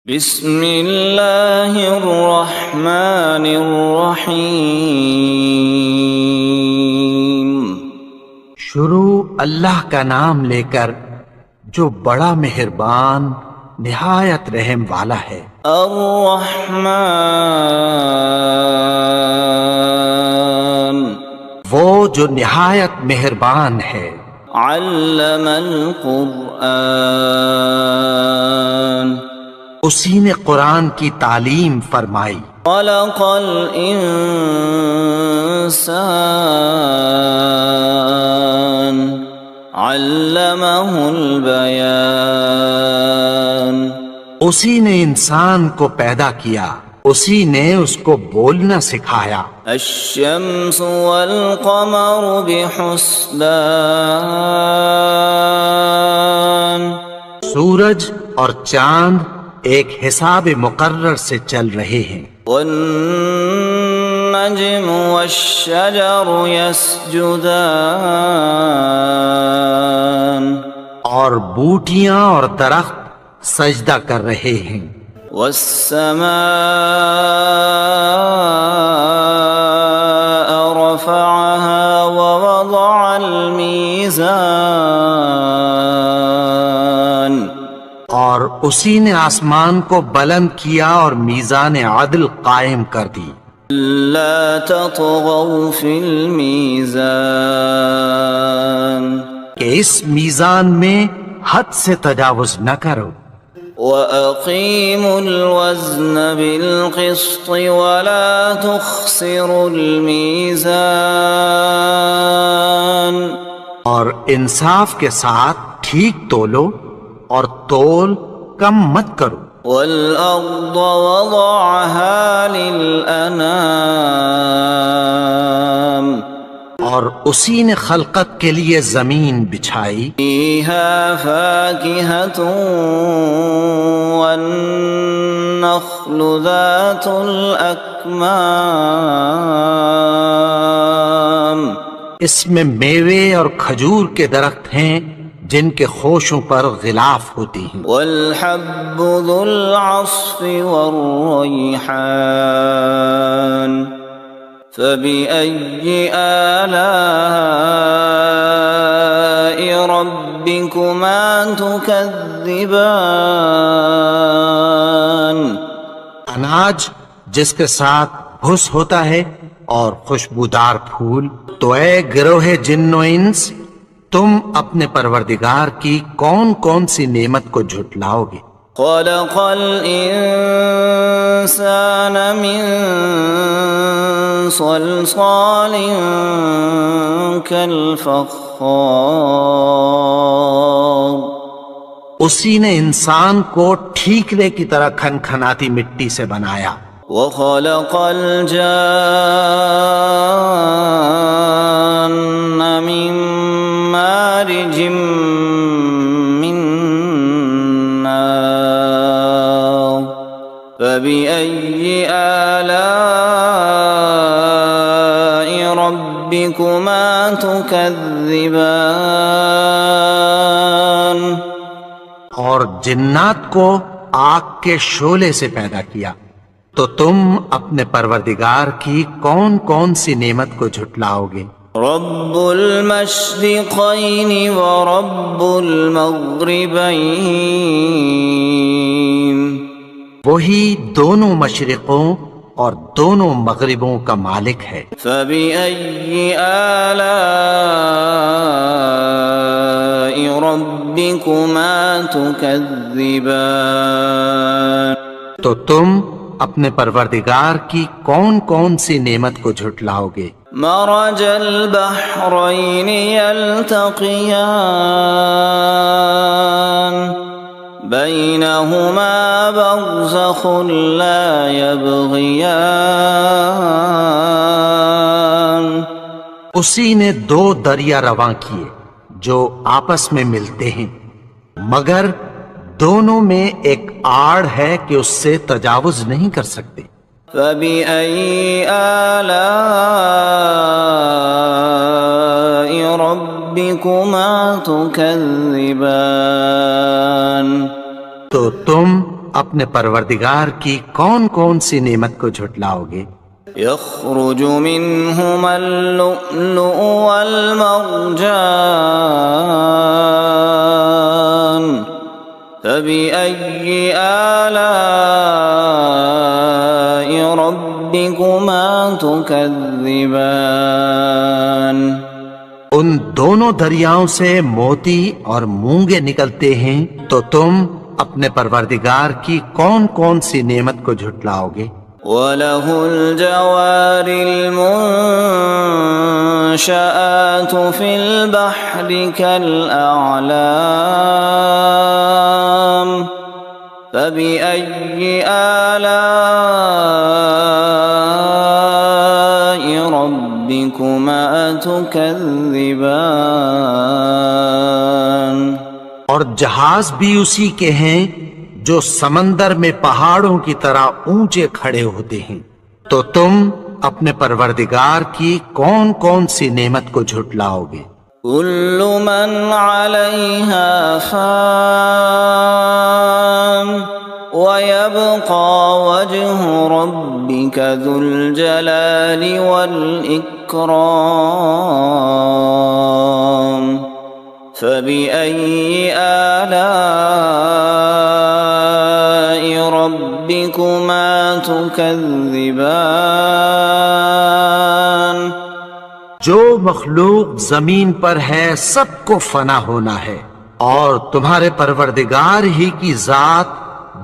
بسم اللہ الرحمن الرحیم۔ شروع اللہ کا نام لے کر جو بڑا مہربان نہایت رحم والا ہے۔ الرحمن، وہ جو نہایت مہربان ہے۔ علم القرآن، اسی نے قرآن کی تعلیم فرمائی۔ خلق الانسان، علمہ البیان، اسی نے انسان کو پیدا کیا، اسی نے اس کو بولنا سکھایا۔ الشمس والقمر بحسبان، سورج اور چاند ایک حساب مقرر سے چل رہے ہیں۔ والنجم والشجر يسجدان، اور بوٹیاں اور درخت سجدہ کر رہے ہیں۔ والسماء رفعها ووضع الميزان، اور اسی نے آسمان کو بلند کیا اور میزان عدل قائم کر دی۔ لا تطغوا في الميزان، کہ اس میزان میں حد سے تجاوز نہ کرو۔ وَأَقِيمُوا الْوَزْنَ بِالْقِسْطِ وَلَا تُخْسِرُوا الْمِيزَانَ، اور انصاف کے ساتھ ٹھیک تولو اور تول کم مت کرو۔ وَالْأَرْضَ وَضَعَهَا لِلْأَنَامِ، اور اسی نے خلقت کے لیے زمین بچھائی۔ فِيهَا فَاكِهَةٌ وَالنَّخْلُ ذَاتُ الْأَكْمَامِ، اس میں میوے اور کھجور کے درخت ہیں جن کے خوشوں پر غلاف ہوتی ہیں۔ وَالْحَبُّ ذُو الْعَصْفِ وَالرَّيْحَانُ، فَبِأَيِّ آلَاءِ رَبِّكُمَا تُكَذِّبَانِ، اناج جس کے ساتھ بھس ہوتا ہے اور خوشبودار پھول۔ تو اے گروہ جن و انس، تم اپنے پروردگار کی کون کون سی نعمت کو جھٹلاؤ گے؟ خَلَقَ الْإِنسَانَ مِنْ صَلْصَالٍ كَالْفَخَّارِ، اسی نے انسان کو ٹھیکرے کی طرح کھنکھناتی مٹی سے بنایا۔ وَخَلَقَ الْجَانَّ مِن مَّارِجٍ مِّن نَّارٍ، فَبِأَيِّ آلَاءِ رَبِّكُمَا تُكَذِّبَانِ، اور جنات کو آگ کے شعلے سے پیدا کیا، تو تم اپنے پروردگار کی کون کون سی نعمت کو جھٹلاؤ گے؟ رب المشرقین ورب المغربین، وہی دونوں مشرقوں اور دونوں مغربوں کا مالک ہے۔ فبأي آلاء ربكما تكذبان، تو تم اپنے پروردگار کی کون کون سی نعمت کو جھٹلاؤ گے؟ مرج البحرین یلتقیان، بینہما برزخ لا یبغیان، اسی نے دو دریا رواں کیے جو آپس میں ملتے ہیں، مگر دونوں میں ایک آڑ ہے کہ اس سے تجاوز نہیں کر سکتے۔ فَبِأَيِّ آلَاءِ رَبِّكُمَا تُكَذِّبَانِ، تو تم اپنے پروردگار کی کون کون سی نعمت کو جھٹلاؤ گے؟ يخرج منهما اللؤلؤ والمرجان فبأي آلاء ربكما تكذبان ان دونوں دریاؤں سے موتی اور مونگے نکلتے ہیں، تو تم اپنے پروردگار کی کون کون سی نعمت کو جھٹلاؤ گے؟ وَلَهُ الْجَوَارِ الْمُنشَآتُ فِي الْبَحْرِ كَالْأَعْلَامِ فَبِأَيِّ آلَاءِ رَبِّكُمَا تُكَذِّبَانِ اور جہاز بھی اسی کے ہیں جو سمندر میں پہاڑوں کی طرح اونچے کھڑے ہوتے ہیں، تو تم اپنے پروردگار کی کون کون سی نعمت کو جھٹلاؤ گے؟ كل من عليها فان ويبقى وجه ربك ذو الجلال والإكرام فبأي آلاء ربكما تكذبان جو مخلوق زمین پر ہے سب کو فنا ہونا ہے، اور تمہارے پروردگار ہی کی ذات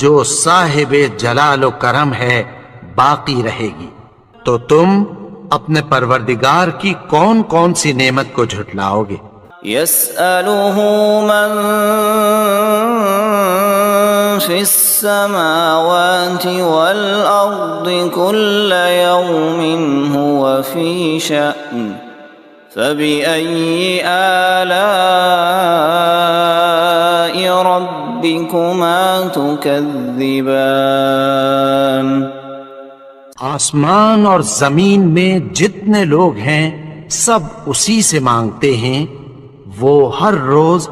جو صاحب جلال و کرم ہے باقی رہے گی، تو تم اپنے پروردگار کی کون کون سی نعمت کو جھٹلاؤ گے؟ يسأله من في السماوات والأرض كل يوم هو في شأن فبأي آلاء ربكما تكذبان آسمان اور زمین میں جتنے لوگ ہیں سب اسی سے مانگتے ہیں، وہ ہر روز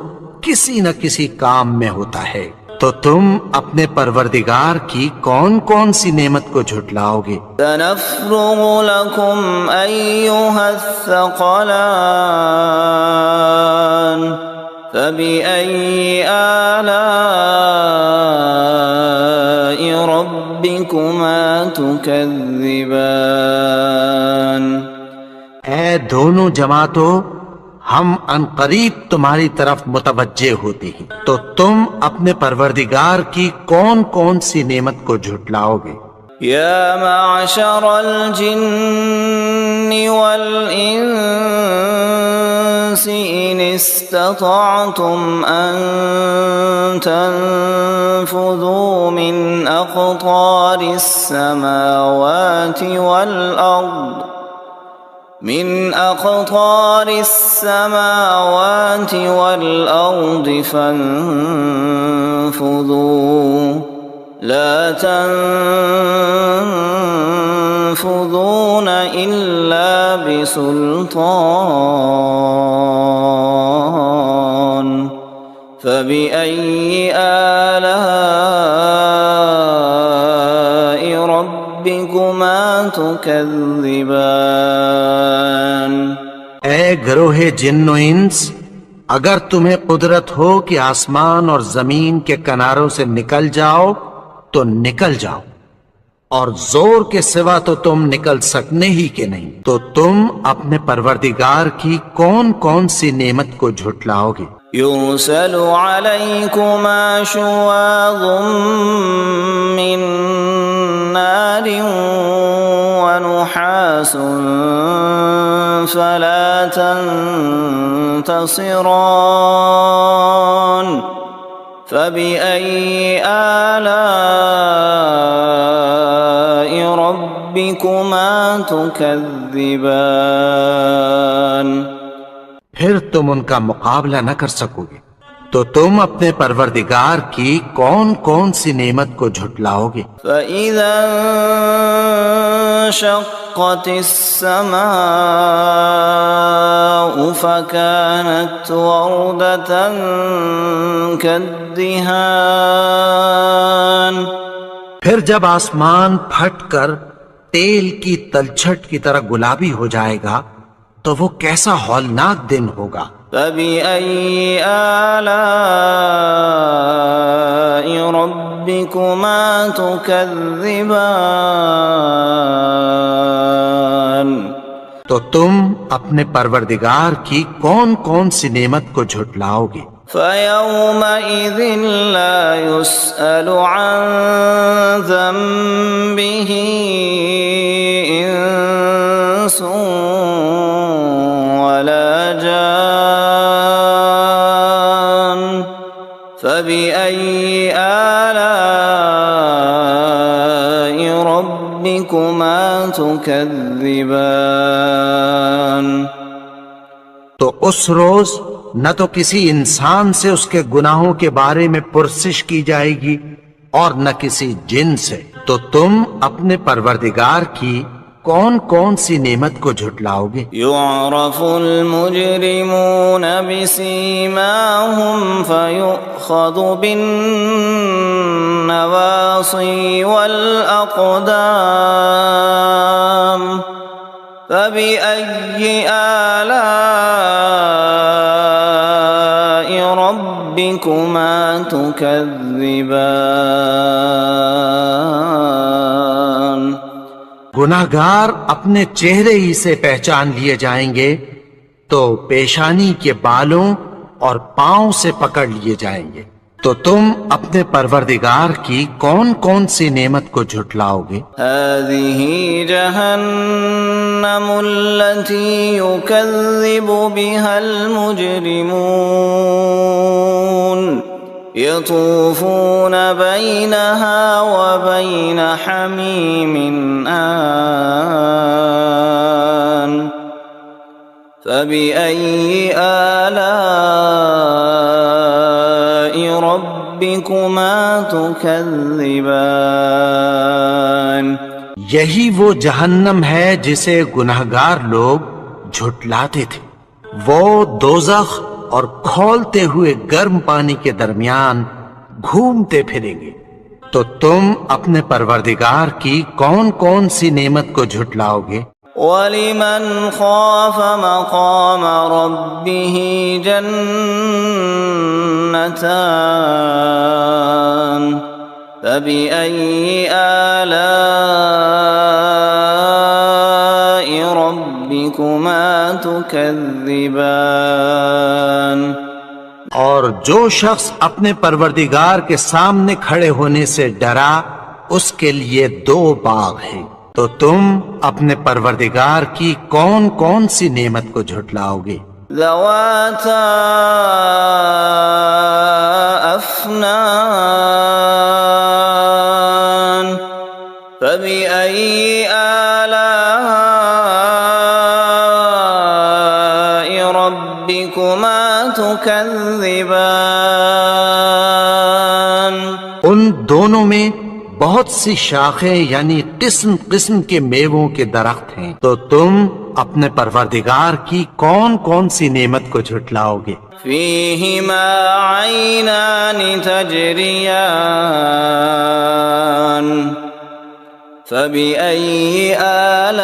کسی نہ کسی کام میں ہوتا ہے، تو تم اپنے پروردگار کی کون کون سی نعمت کو جھٹلاؤ گے؟ سنفرغ لكم أيها الثقلان فبأي آلاء ربكما تكذبان اے دونوں جماعتوں، ہم ان قریب تمہاری طرف متوجہ ہوتے ہیں، تو تم اپنے پروردگار کی کون کون سی نعمت کو جھٹلاؤ گے؟ يا معشر الجن والإنس إن استطعتم أن تنفذوا من أقطار السماوات والأرض فانفذوا لا تنفذون إلا بسلطان فبأي آلاء ربكما تكذبان اے گروہ جن و انس، اگر تمہیں قدرت ہو کہ آسمان اور زمین کے کناروں سے نکل جاؤ تو نکل جاؤ، اور زور کے سوا تو تم نکل سکنے ہی کے نہیں، تو تم اپنے پروردگار کی کون کون سی نعمت کو جھٹلاؤ گے؟ يرسل عليكما شواظ من نار ونحاس فلا تنتصران فبأي آلاء ربكما تكذبان پھر تم ان کا مقابلہ نہ کر سکو گے، تو تم اپنے پروردگار کی کون کون سی نعمت کو جھٹلاؤ گے؟ فَإِذَا انشقت السماء فكانت وردة كالدهان الدهان پھر جب آسمان پھٹ کر تیل کی تلچھٹ کی طرح گلابی ہو جائے گا تو وہ کیسا ہولناک دن ہوگا۔ فبأي آلاء ربكما تكذبان تو تم اپنے پروردگار کی کون کون سی نعمت کو جھٹلاؤ گے؟ فيومئذ لا يسأل عن ذنبه إنس ولا جان فبأي آلاء ربكما تكذبان تو اس روز نہ تو کسی انسان سے اس کے گناہوں کے بارے میں پرسش کی جائے گی اور نہ کسی جن سے، تو تم اپنے پروردگار کی کون کون سی نعمت کو جھٹلاؤ گے؟ يعرف المجرمون بسيماهم فيؤخذ بالنواصي والأقدام فبأي آلاء ربكما تكذبان گناہگار اپنے چہرے ہی سے پہچان لیے جائیں گے تو پیشانی کے بالوں اور پاؤں سے پکڑ لیے جائیں گے، تو تم اپنے پروردگار کی کون کون سی نعمت کو جھٹلاؤ گے؟ هذه جهنم التي يكذب بها المجرمون يطوفون بينها وبين حميم آن فبأي آلاء ربكما تكذبان یہی وہ جہنم ہے جسے گناہگار لوگ جھٹلاتے تھے، وہ دوزخ اور کھولتے ہوئے گرم پانی کے درمیان گھومتے پھریں گے، تو تم اپنے پروردگار کی کون کون سی نعمت کو جھٹلاؤ گے؟ وَلِمَنْ خَافَ مَقَامَ رَبِّهِ جَنَّتَانِ فَبِأَيِّ آلَاءِ رَبِّكُمَا تُكَذِّبَانِ اور جو شخص اپنے پروردگار کے سامنے کھڑے ہونے سے ڈرا اس کے لیے دو باغ ہیں، تو تم اپنے پروردگار کی کون کون سی نعمت کو جھٹلاؤ گے؟ ذواتا افنان فبأي آلاء ربكما تكذبان ان دونوں میں بہت سی شاخیں یعنی قسم قسم کے میووں کے درخت ہیں، تو تم اپنے پروردگار کی کون کون سی نعمت کو جھٹلاؤ گے؟ فيهما عينان تجريان فبأي آلاء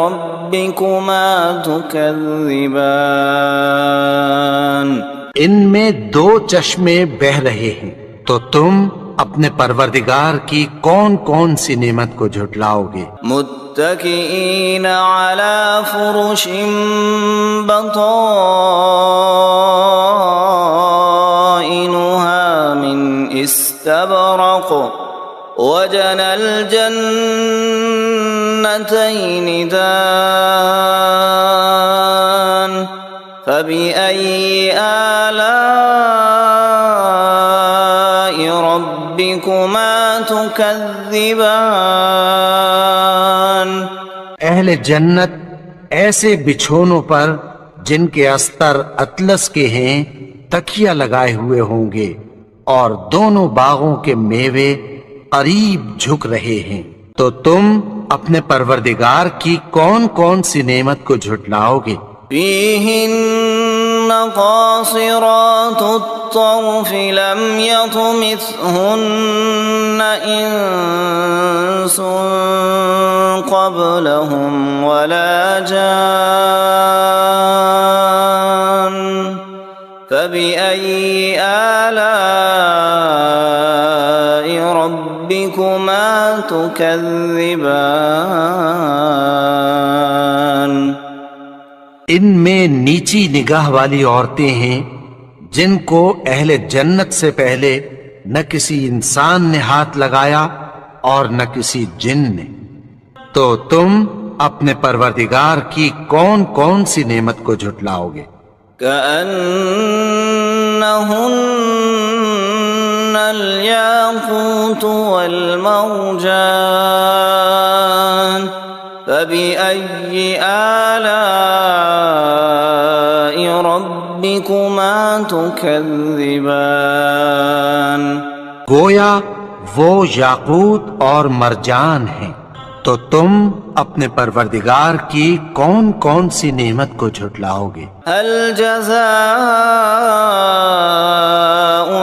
ربكما تكذبان ان میں دو چشمے بہ رہے ہیں، تو تم اپنے پروردگار کی کون کون سی نعمت کو جھٹلاؤ گے؟ متكئين على فرش بطائنها من استبرق وجنى الجنتين دان فبأي آلاء ربكما تكذبان اہل جنت ایسے بچھونوں پر جن کے استر اطلس کے ہیں تکیہ لگائے ہوئے ہوں گے، اور دونوں باغوں کے میوے قریب جھک رہے ہیں، تو تم اپنے پروردگار کی کون کون سی نعمت کو جھٹلاؤ گے؟ فيهن قاصرات الطرف لم يطمثهن إنس قبلهم ولا جان فبأي آلاء ربكما تكذبان ان میں نیچی نگاہ والی عورتیں ہیں جن کو اہل جنت سے پہلے نہ کسی انسان نے ہاتھ لگایا اور نہ کسی جن نے، تو تم اپنے پروردگار کی کون کون سی نعمت کو جھٹلاؤ گے؟ كأنهن الياقوت والمرجان فبأي آلاء ربكما تكذبان گویا وہ یاقوت اور مرجان ہیں، تو تم اپنے پروردگار کی کون کون سی نعمت کو جھٹلاؤ گے؟ هل جزاء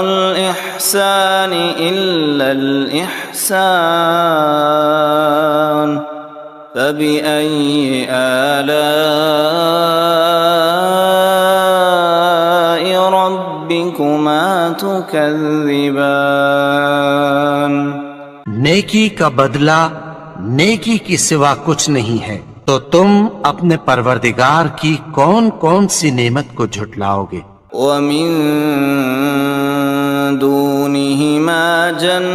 الإحسان إلا الإحسان فبأي آلاء ربكما تكذبان نیکی کا بدلہ نیکی کی سوا کچھ نہیں ہے، تو تم اپنے پروردگار کی کون کون سی نعمت کو جھٹلاؤ گے؟ ومن دونهما جنتان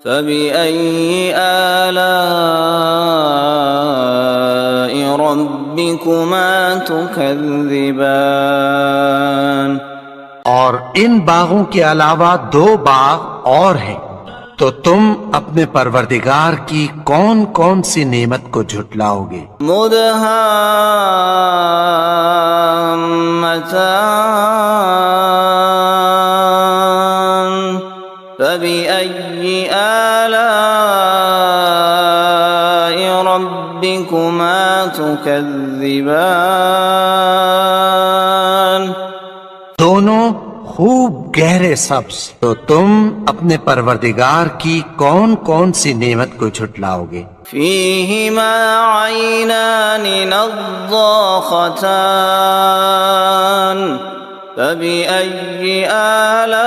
فبأي آلاء ربكما تكذبان اور ان باغوں کے علاوہ دو باغ اور ہیں، تو تم اپنے پروردگار کی کون کون سی نعمت کو جھٹلاؤ گے؟ مدهامتان فبأي آلاء ربكما تكذبان دونوں خوب گہرے سبز، تو تم اپنے پروردگار کی کون کون سی نعمت کو جھٹلاؤ گے؟ فيهما عينان نضاختان فبأي آلاء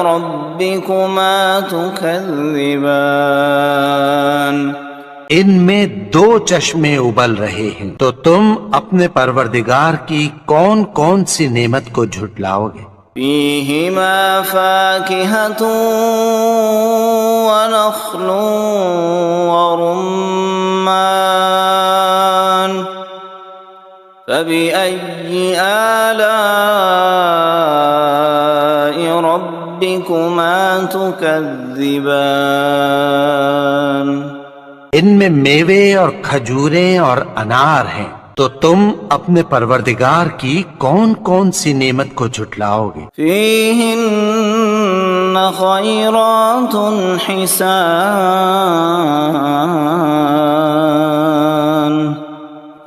ربكما تكذبان ان میں دو چشمے ابل رہے ہیں، تو تم اپنے پروردگار کی کون کون سی نعمت کو جھٹلاؤ گے؟ فيهما فاكهة ونخل ورمان فبأي آلاء ربكما تكذبان ان میں میوے اور کھجوریں اور انار ہیں، تو تم اپنے پروردگار کی کون کون سی نعمت کو جھٹلاؤ گے؟ فيهن خيرات حسان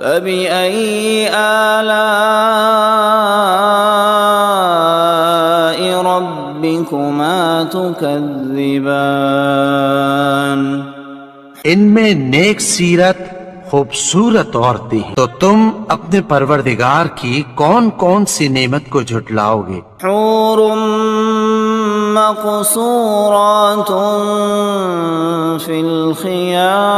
فبأي آلاء ربكما تكذبان ان میں نیک سیرت خوبصورت عورتیں ہیں، تو تم اپنے پروردگار کی کون کون سی نعمت کو جھٹلاؤ گے؟ حور مقصورات في الخيام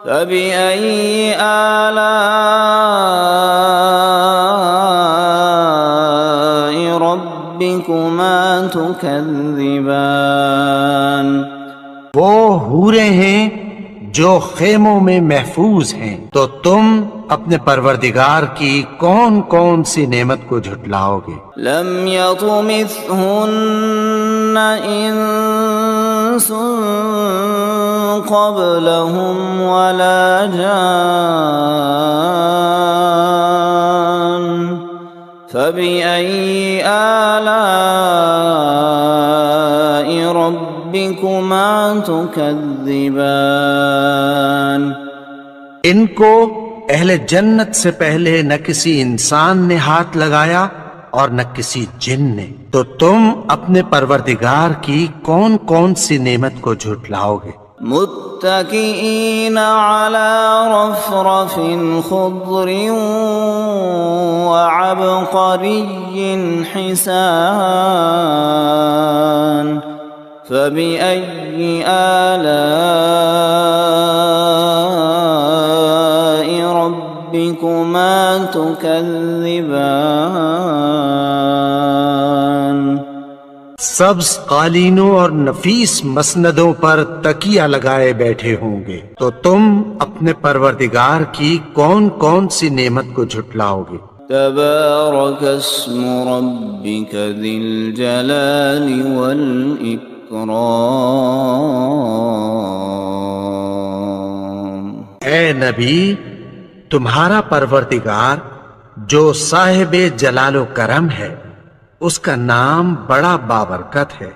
فبأي آلاء ربكما تكذبان وہ حوریں ہیں جو خیموں میں محفوظ ہیں، تو تم اپنے پروردگار کی کون کون سی نعمت کو جھٹلاؤ گے؟ لم يطمثهن انس قبلهم ولا جان فبأي آلاء ربكما ربكما تكذبان ان کو اہل جنت سے پہلے نہ کسی انسان نے ہاتھ لگایا اور نہ کسی جن نے، تو تم اپنے پروردگار کی کون کون سی نعمت کو جھٹلاؤ گے؟ متكئين على رفرف خضر وعبقري حسان فبأي آلاء ربكما تكذبان سبز قالینوں اور نفیس مسندوں پر تکیہ لگائے بیٹھے ہوں گے، تو تم اپنے پروردگار کی کون کون سی نعمت کو جھٹلاؤ گے؟ تبارك اسم ربك ذي الجلال والإكرام اے نبی، تمہارا پروردگار جو صاحب جلال و کرم ہے، اس کا نام بڑا بابرکت ہے۔